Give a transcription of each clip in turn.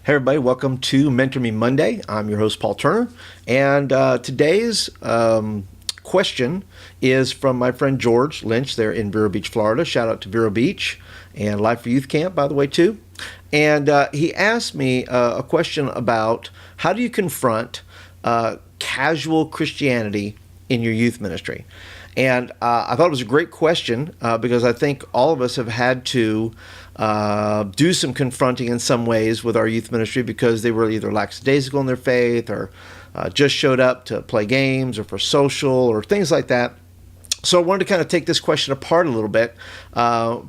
Hey everybody, welcome to Mentor Me Monday. I'm your host Paul Turner, and today's question is from my friend George Lynch there in Vero Beach, Florida. Shout out to Vero Beach and Life for Youth Camp, by the way, too. And he asked me a question about how do you confront casual Christianity in your youth ministry. And I thought it was a great question because I think all of us have had to do some confronting in some ways with our youth ministry because they were either lackadaisical in their faith or just showed up to play games or for social or things like that. So I wanted to kind of take this question apart a little bit.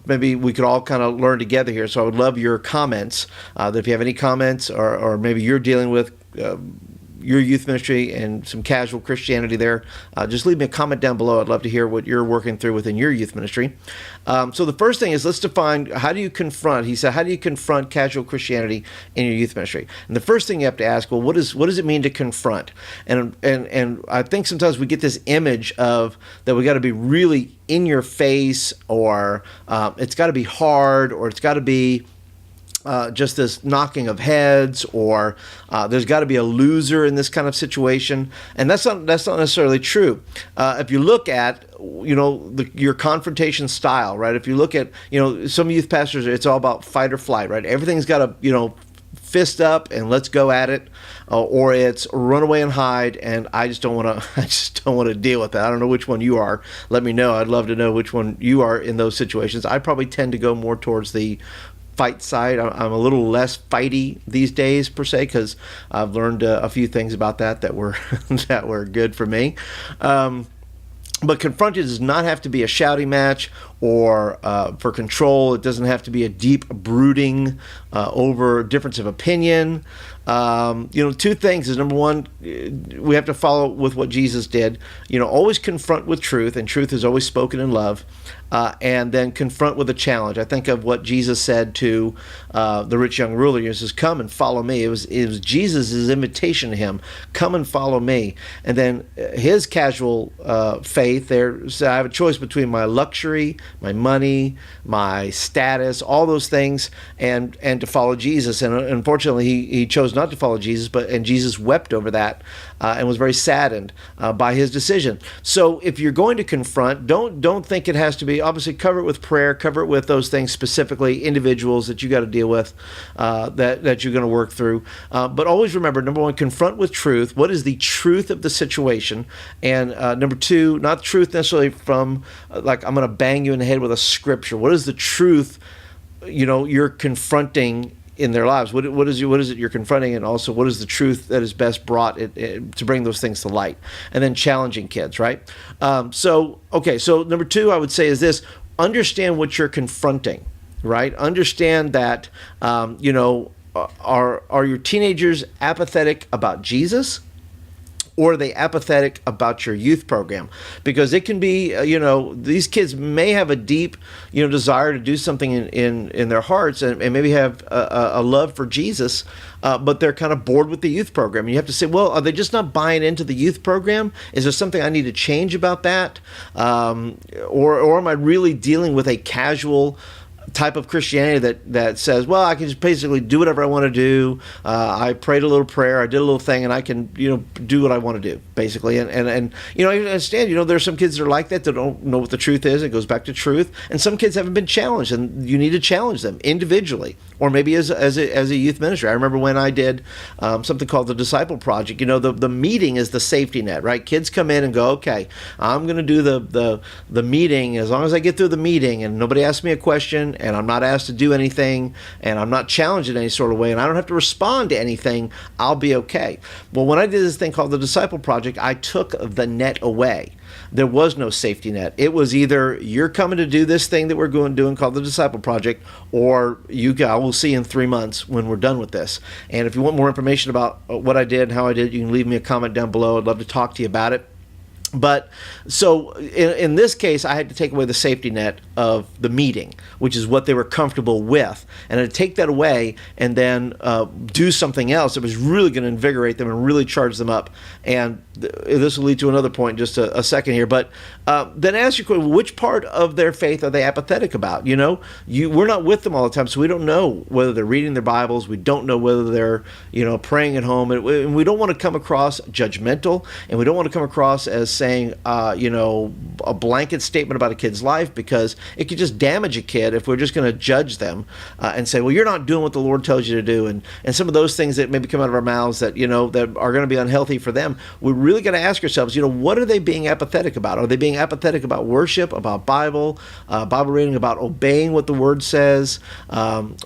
Maybe we could all kind of learn together here. So I would love your comments. That if you have any comments or maybe you're dealing with your youth ministry and some casual Christianity there, just leave me a comment down below. I'd love to hear what you're working through within your youth ministry. So the first thing is, let's define, how do you confront, he said, how do you confront casual Christianity in your youth ministry? And the first thing you have to ask, well, what does it mean to confront? And I think sometimes we get this image of that we got to be really in your face, or it's got to be hard, or it's got to be just this knocking of heads, or there's got to be a loser in this kind of situation, and that's not necessarily true. If you look at your confrontation style, right? If you look at some youth pastors, it's all about fight or flight, right? Everything's got to fist up and let's go at it, or it's run away and hide, and I just don't want to deal with that. I don't know which one you are. Let me know. I'd love to know which one you are in those situations. I probably tend to go more towards the fight side. I'm a little less fighty these days per se, because I've learned a few things about that were that were good for me. But confronting does not have to be a shouting match or for control. It doesn't have to be a deep brooding over difference of opinion. Two things is, number one, we have to follow with what Jesus did. Always confront with truth, and truth is always spoken in love. And then confront with a challenge. I think of what Jesus said to the rich young ruler. He says, "Come and follow me." It was Jesus' invitation to him, "Come and follow me." And then his casual faith there said, "I have a choice between my luxury, my money, my status, all those things, and to follow Jesus." And unfortunately, he chose not to follow Jesus, and Jesus wept over that and was very saddened by his decision. So if you're going to confront, don't think it has to be, obviously cover it with prayer, cover it with those things specifically, individuals that you got to deal with, that you're going to work through. But always remember, number one, confront with truth. What is the truth of the situation? And number two, not truth necessarily from like, I'm going to bang you in the head with a scripture. What is the truth you're confronting in their lives? What is it you're confronting, and also what is the truth that is best brought to bring those things to light? And then challenging kids, right? So number two, I would say, is this: understand what you're confronting, right? Understand that are your teenagers apathetic about Jesus? Or are they apathetic about your youth program? Because it can be, these kids may have a deep, desire to do something in their hearts, and maybe have a love for Jesus, but they're kind of bored with the youth program. And you have to say, well, are they just not buying into the youth program? Is there something I need to change about that? Or am I really dealing with a casual type of Christianity that says, well, I can just basically do whatever I want to do. I prayed a little prayer, I did a little thing, and I can do what I want to do, basically. And I understand, there's some kids that are like that don't know what the truth is. It goes back to truth. And some kids haven't been challenged, and you need to challenge them individually, or maybe as a youth ministry. I remember when I did something called the Disciple Project. The meeting is the safety net, right? Kids come in and go, okay, I'm going to do the meeting. As long as I get through the meeting and nobody asks me a question, and I'm not asked to do anything, and I'm not challenged in any sort of way, and I don't have to respond to anything, I'll be okay. Well, when I did this thing called the Disciple Project, I took the net away. There was no safety net. It was either you're coming to do this thing that we're doing called the Disciple Project, or I will see you in 3 months when we're done with this. And if you want more information about what I did and how I did, you can leave me a comment down below. I'd love to talk to you about it. But so in this case, I had to take away the safety net of the meeting, which is what they were comfortable with. And to take that away and then do something else that was really going to invigorate them and really charge them up. And this will lead to another point in just a second here. But then ask your question, which part of their faith are they apathetic about? You know, we're not with them all the time, so we don't know whether they're reading their Bibles. We don't know whether they're, praying at home. And we don't want to come across judgmental, and we don't want to come across as saying, a blanket statement about a kid's life, because it could just damage a kid if we're just going to judge them and say, well, you're not doing what the Lord tells you to do. And some of those things that maybe come out of our mouths that, that are going to be unhealthy for them. We really got to ask ourselves, what are they being apathetic about? Are they being apathetic about worship, about Bible reading, about obeying what the Word says,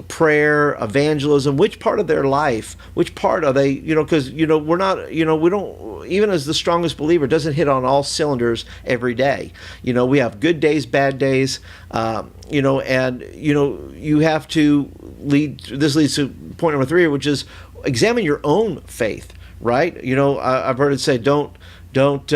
prayer, evangelism? Which part of their life, which part are they, because, we're not, we don't, even as the strongest believer, doesn't hit on all cylinders every day. We have good days, bad days, and, you have to this leads to point number 3, which is examine your own faith, right? I've heard it say, don't love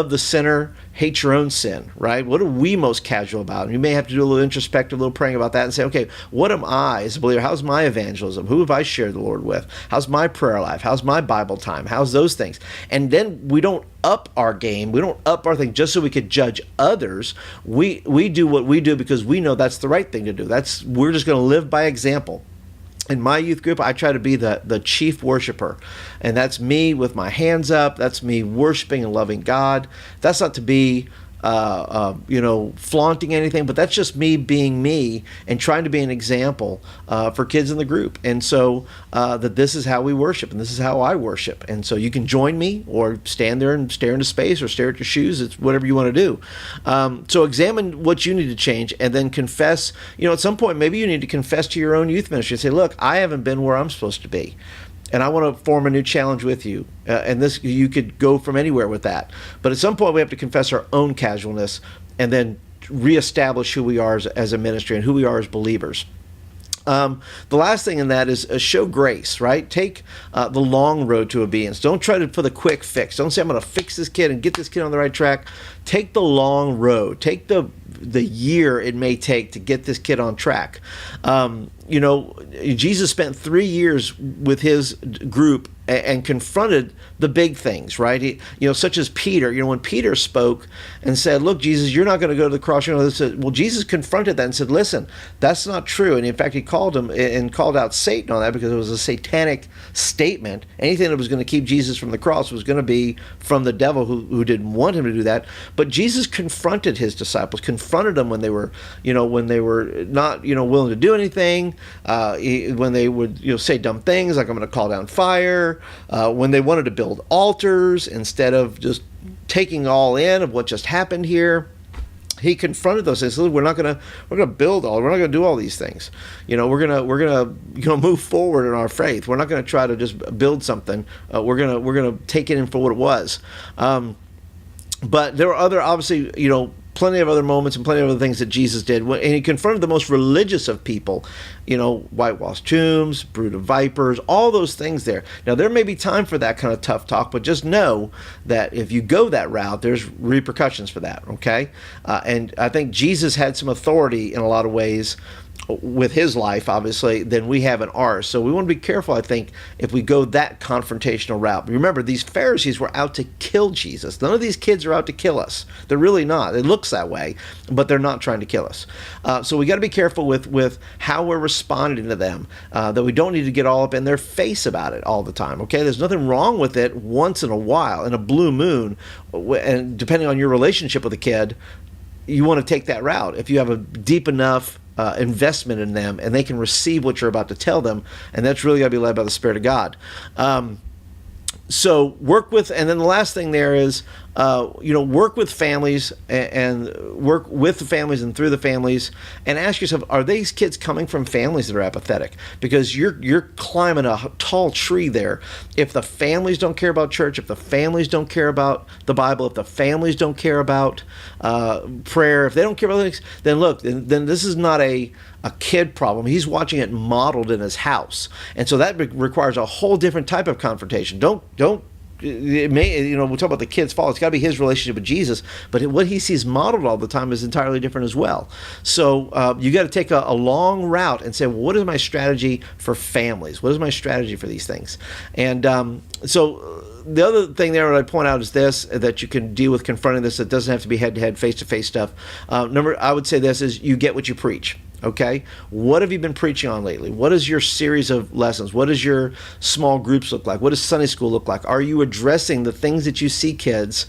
the sinner, hate your own sin, right? What are we most casual about? And you may have to do a little introspective, a little praying about that and say, okay, what am I as a believer? How's my evangelism? Who have I shared the Lord with? How's my prayer life? How's my Bible time? How's those things? And then we don't up our game. We don't up our thing just so we could judge others. We do what we do because we know that's the right thing to do. We're just going to live by example. In my youth group, I try to be the chief worshiper, and that's me with my hands up. That's me worshiping and loving God. That's not to be, flaunting anything, but that's just me being me and trying to be an example for kids in the group. And so that this is how we worship, and this is how I worship. And so you can join me or stand there and stare into space or stare at your shoes. It's whatever you want to do. So examine what you need to change, and then confess. At some point, maybe you need to confess to your own youth ministry and say, look, I haven't been where I'm supposed to be, and I want to form a new challenge with you. And this, you could go from anywhere with that. But at some point, we have to confess our own casualness and then reestablish who we are as a ministry and who we are as believers. The last thing in that is show grace, right? Take the long road to obedience. Don't try for the quick fix. Don't say, I'm going to fix this kid and get this kid on the right track. Take the long road. Take the year it may take to get this kid on track. Jesus spent 3 years with his group and confronted the big things, right? Such as Peter. When Peter spoke and said, look, Jesus, you're not going to go to the cross. Well, Jesus confronted that and said, listen, that's not true. And in fact, he called him and called out Satan on that, because it was a satanic statement. Anything that was going to keep Jesus from the cross was going to be from the devil, who didn't want him to do that. But Jesus confronted his disciples, confronted them when they were not, willing to do anything, when they would, say dumb things like, I'm going to call down fire, when they wanted to build altars instead of just taking all in of what just happened here. He confronted those things. We're going to build all. We're not going to do all these things. We're gonna move forward in our faith. We're not going to try to just build something. We're gonna take it in for what it was. But there were other, obviously, plenty of other moments and plenty of other things that Jesus did. And he confronted the most religious of people, whitewashed tombs, brood of vipers, all those things there. Now, there may be time for that kind of tough talk, but just know that if you go that route, there's repercussions for that, okay? And I think Jesus had some authority in a lot of ways with his life, obviously, than we have in ours. So we want to be careful, I think, if we go that confrontational route. Remember, these Pharisees were out to kill Jesus. None of these kids are out to kill us. They're really not. It looks that way, but they're not trying to kill us. So we got to be careful with how we're responding to them, that we don't need to get all up in their face about it all the time, okay? There's nothing wrong with it once in a while, in a blue moon, and depending on your relationship with a kid, you want to take that route. If you have a deep enough investment in them and they can receive what you're about to tell them, and that's really got to be led by the Spirit of God. So work with, and then the last thing there is, work with families and work with the families and through the families, and ask yourself, are these kids coming from families that are apathetic? Because you're climbing a tall tree there. If the families don't care about church, if the families don't care about the Bible, if the families don't care about prayer, if they don't care about things, then look, then this is not a kid problem. He's watching it modeled in his house. And so that requires a whole different type of confrontation. Don't it may, we'll talk about the kid's fault. It's got to be his relationship with Jesus, but what he sees modeled all the time is entirely different as well. So you got to take a long route and say, well, what is my strategy for families? What is my strategy for these things? And so the other thing there that I point out is this, that you can deal with confronting this. It doesn't have to be head-to-head, face-to-face stuff. I would say this is you get what you preach. Okay, what have you been preaching on lately? What is your series of lessons? What does your small groups look like? What does Sunday school look like? Are you addressing the things that you see kids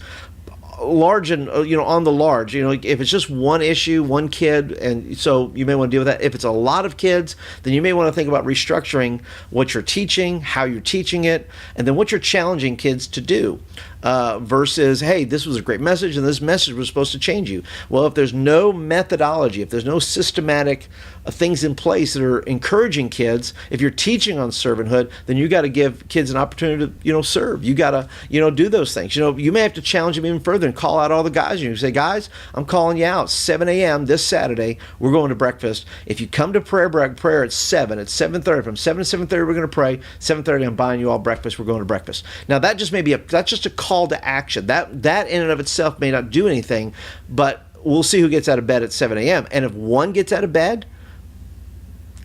large and on the large? If it's just one issue, one kid, and so you may want to deal with that. If it's a lot of kids, then you may want to think about restructuring what you're teaching, how you're teaching it, and then what you're challenging kids to do. Versus, hey, this was a great message and this message was supposed to change you. Well, if there's no methodology, if there's no systematic things in place that are encouraging kids, if you're teaching on servanthood, then you got to give kids an opportunity to serve. You got to do those things. You may have to challenge them even further and call out all the guys. You say, guys, I'm calling you out. 7 a.m. this Saturday, we're going to breakfast. If you come to prayer at 7, at 7:30, from 7 to 7:30 we're going to pray. 7:30 I'm buying you all breakfast. We're going to breakfast. Now that just may be that's just a call to action. That in and of itself may not do anything, but we'll see who gets out of bed at 7 a.m. And if one gets out of bed,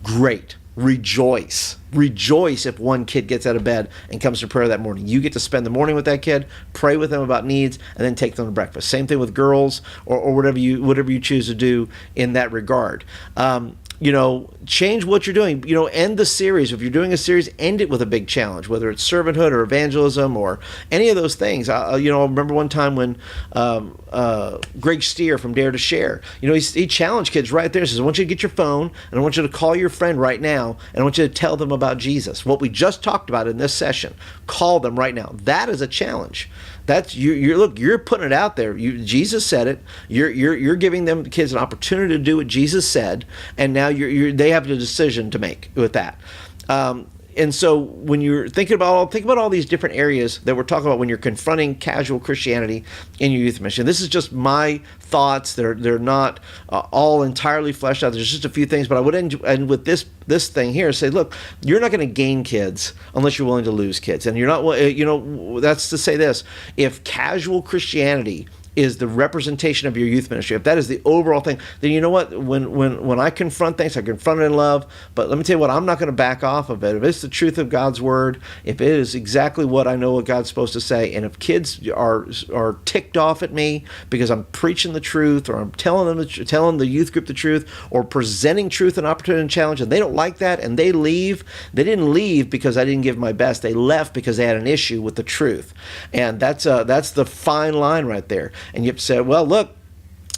great. Rejoice if one kid gets out of bed and comes to prayer that morning. You get to spend the morning with that kid, pray with them about needs, and then take them to breakfast. Same thing with girls or whatever you choose to do in that regard. Change what you're doing. End the series. If you're doing a series, end it with a big challenge, whether it's servanthood or evangelism or any of those things. I remember one time when Greg Steer from Dare to Share, he challenged kids right there. He says, I want you to get your phone and I want you to call your friend right now and I want you to tell them about Jesus. What we just talked about in this session, call them right now. That is a challenge. That's you're putting it out there. Jesus said it. You're giving them kids an opportunity to do what Jesus said, and now they have a decision to make with that. And so when you're think about all these different areas that we're talking about when you're confronting casual Christianity in your youth mission. This is just my thoughts. They're not all entirely fleshed out. There's just a few things, but I would end with this thing here. Say, look, you're not going to gain kids unless you're willing to lose kids, and you're not. That's to say this: if casual Christianity is the representation of your youth ministry, if that is the overall thing, then you know what? When I confront things, I confront it in love. But let me tell you what, I'm not going to back off of it. If it's the truth of God's word, if it is exactly what I know what God's supposed to say, and if kids are ticked off at me because I'm preaching the truth, or I'm telling the youth group the truth, or presenting truth and opportunity and challenge, and they don't like that and they leave, they didn't leave because I didn't give my best. They left because they had an issue with the truth, and that's the fine line right there. And you have to say, well, look,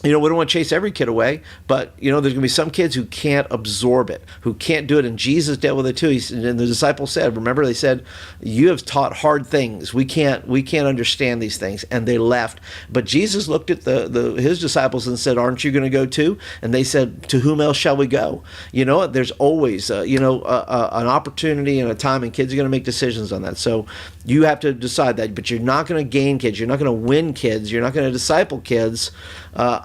we don't want to chase every kid away, but there's going to be some kids who can't absorb it, who can't do it, and Jesus dealt with it too. And the disciples said, remember, they said, you have taught hard things. We can't understand these things, and they left. But Jesus looked at his disciples and said, aren't you going to go too? And they said, to whom else shall we go? There's always an opportunity and a time, and kids are going to make decisions on that. So you have to decide that, but you're not going to gain kids. You're not going to win kids. You're not going to disciple kids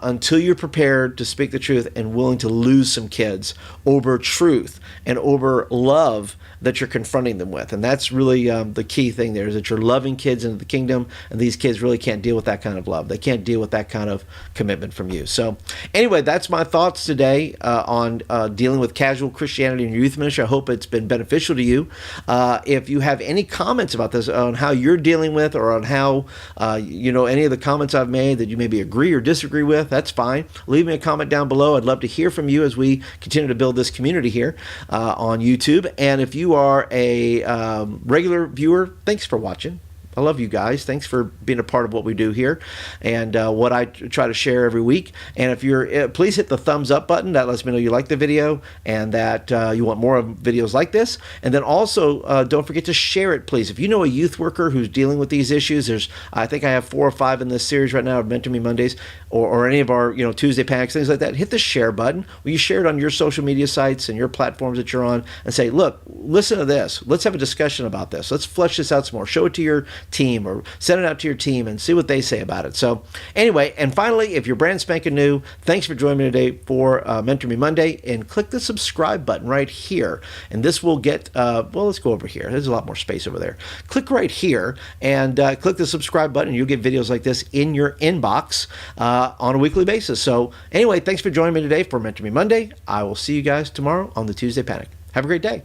until you're prepared to speak the truth and willing to lose some kids over truth and over love that you're confronting them with. And that's really the key thing there, is that you're loving kids into the kingdom, and these kids really can't deal with that kind of love. They can't deal with that kind of commitment from you. So anyway, that's my thoughts today on dealing with casual Christianity in your youth ministry. I hope it's been beneficial to you. If you have any comments about this, on how you're dealing with, or on how any of the comments I've made that you maybe agree or disagree with, that's fine. Leave me a comment down below. I'd love to hear from you as we continue to build this community here on YouTube. And if you are a regular viewer, thanks for watching. I love you guys. Thanks for being a part of what we do here and what I try to share every week. And if you're, please hit the thumbs up button. That lets me know you like the video and that you want more of videos like this. And then also, don't forget to share it, please. If you know a youth worker who's dealing with these issues, I think I have 4 or 5 in this series right now of Mentor Me Mondays, or any of our Tuesday packs, things like that. Hit the share button. Will you share it on your social media sites and your platforms that you're on, and say, look, listen to this. Let's have a discussion about this. Let's flesh this out some more. Show it to your team, or send it out to your team and see what they say about it. So anyway, and finally, if you're brand spanking new, thanks for joining me today for Mentor Me Monday, and click the subscribe button right here. And this will get, well, let's go over here. There's a lot more space over there. Click right here and click the subscribe button. You'll get videos like this in your inbox on a weekly basis. So anyway, thanks for joining me today for Mentor Me Monday. I will see you guys tomorrow on the Tuesday Panic. Have a great day.